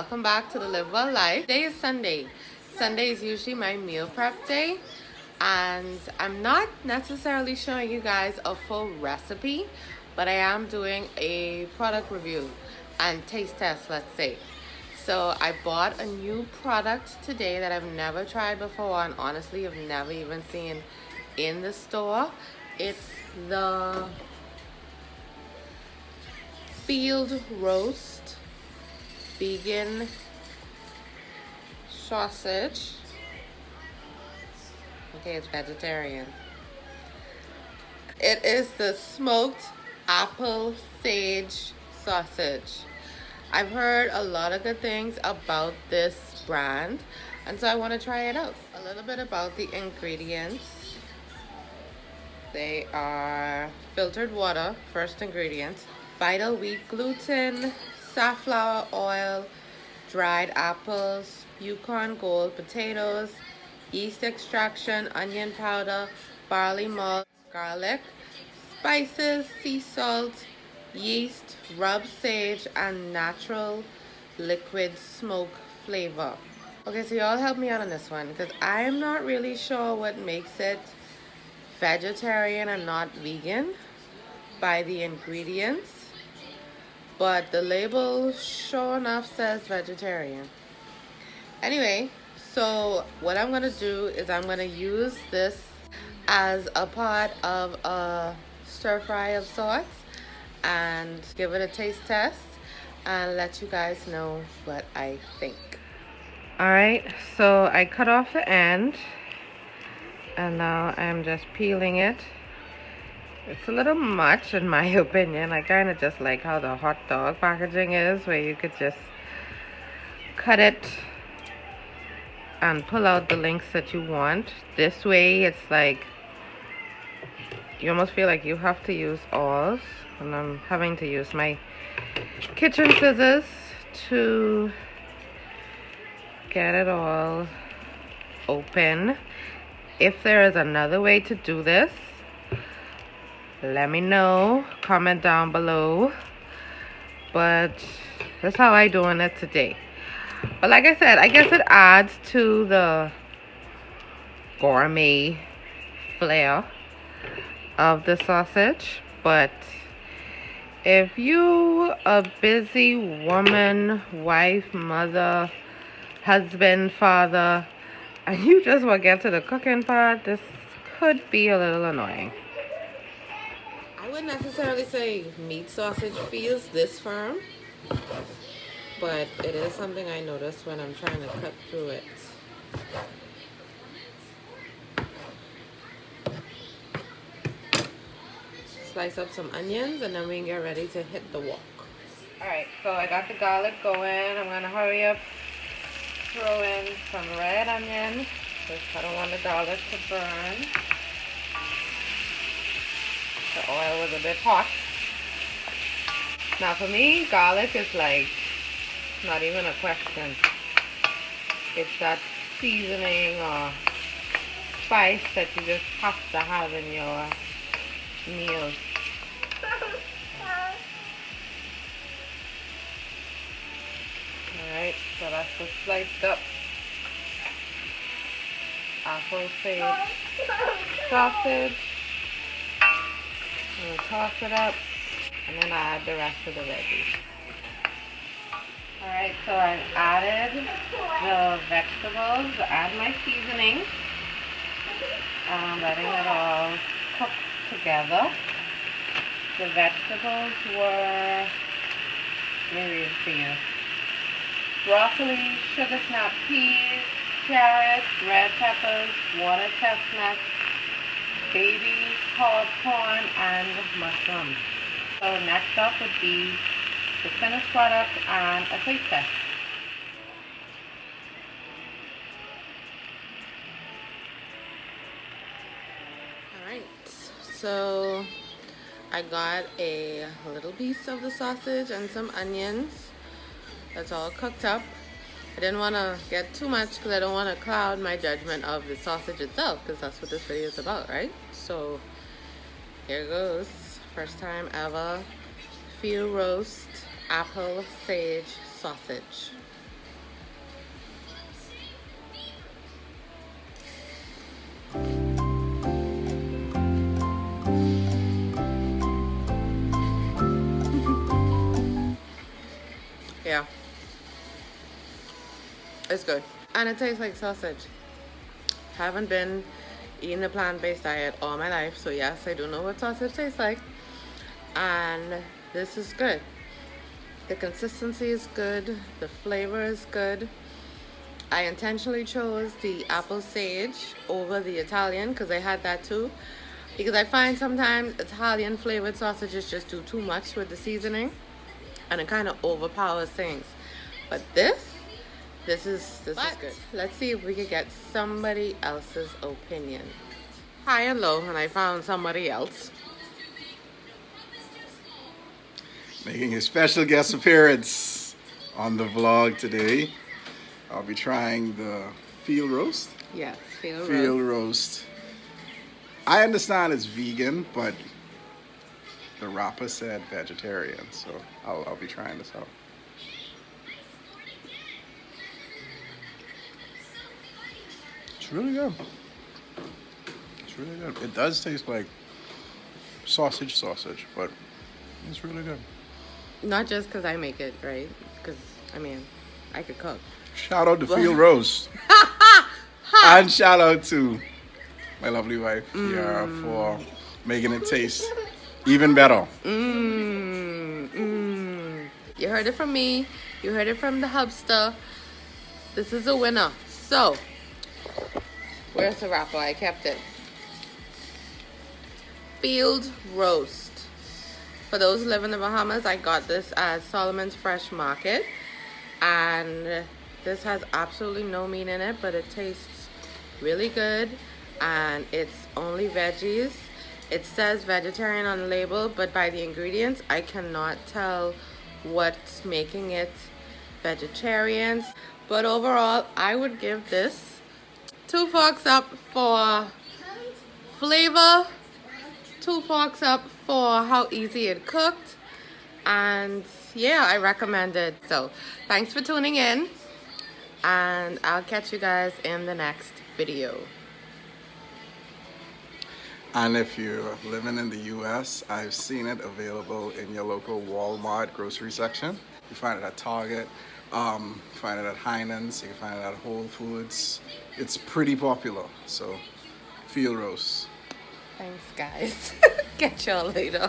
welcome back to the Live Well Life. Today is Sunday. Sunday is usually my meal prep day, and I'm not necessarily showing you guys a full recipe, but I am doing a product review and taste test, let's say. So I bought a new product today that I've never tried before, and honestly I've never even seen in the store. It's the Field Roast vegan sausage. Okay, it's vegetarian. It is the smoked apple sage sausage. I've heard a lot of good things about this brand, and so I want to try it out. A little bit about the ingredients. They are filtered water, first ingredient, vital wheat gluten, safflower oil, dried apples, Yukon Gold potatoes, yeast extraction, onion powder, barley malt, garlic, spices, sea salt, yeast, rub sage, and natural liquid smoke flavor. Okay, so y'all help me out on this one, because I am not really sure what makes it vegetarian and not vegan by the ingredients, but the label sure enough says vegetarian. Anyway, so what I'm gonna do is I'm gonna use this as a part of a stir fry of sorts and give it a taste test and let you guys know what I think. Alright, so I cut off the end and now I'm just peeling it. It's a little much in my opinion. I kind of just like how the hot dog packaging is, where you could just cut it and pull out the links that you want. This way it's like you almost feel like you have to use all, and I'm having to use my kitchen scissors to get it all open. If there is another way to do this, let me know, comment down below, but that's how I doing it today. But like I said, I guess it adds to the gourmet flair of the sausage. But if you a busy woman, wife, mother, husband, father, and you just want to get to the cooking part, this could be a little annoying. I wouldn't necessarily say meat sausage feels this firm, but it is something I notice when I'm trying to cut through it. Slice up some onions and then we can get ready to hit the wok. Alright, so I got the garlic going. I'm going to hurry up, throw in some red onion because I don't want the garlic to burn. The oil was a bit hot. Now for me, garlic is like not even a question. It's that seasoning or spice that you just have to have in your meals. Alright, so that's the sliced up apple sage sausage. I'm going to toss it up and then I add the rest of the veggies. Alright, so I've added the vegetables, add my seasoning, letting it all cook together. The vegetables were, let me read it for you: broccoli, sugar snap peas, carrots, red peppers, water chestnut, baby called corn, and mushrooms. So next up would be the finished product and a taste test. Alright, so I got a little piece of the sausage and some onions. That's all cooked up. I didn't want to get too much because I don't want to cloud my judgment of the sausage itself, because that's what this video is about, right? So here goes. First time ever Field Roast apple sage sausage. It's good. And it tastes like sausage. Haven't been eating a plant-based diet all my life, so yes, I do know what sausage tastes like. And this is good. The consistency is good. The flavor is good. I intentionally chose the apple sage over the Italian because I had that too. Because I find sometimes Italian flavored sausages just do too much with the seasoning and it kind of overpowers things. But this is good. Let's see if we could get somebody else's opinion. High and low, and I found somebody else. Making a special guest appearance on the vlog today. I'll be trying the field roast. Yes, field roast. I understand it's vegan, but the wrapper said vegetarian, so I'll be trying this out. It's really good. It's really good. It does taste like sausage, but it's really good. Not just because I make it, right? Because, I mean, I could cook. Shout out to Field Roast. And shout out to my lovely wife, Kiara, for making it taste even better. You heard it from me. You heard it from the hubster. This is a winner. So, where's the wrapper? I kept it. Field roast. For those who live in the Bahamas, I got this at Solomon's Fresh Market. And this has absolutely no meat in it, but it tastes really good. And it's only veggies. It says vegetarian on the label, but by the ingredients, I cannot tell what's making it vegetarian. But overall, I would give this 2 forks up for flavor, 2 forks up for how easy it cooked, and yeah, I recommend it. So thanks for tuning in, and I'll catch you guys in the next video. And if you're living in the US, I've seen it available in your local Walmart grocery section. You find it at Target, you find it at Heinen's, you can find it at Whole Foods. It's pretty popular, so field roast. Thanks guys. Catch y'all later.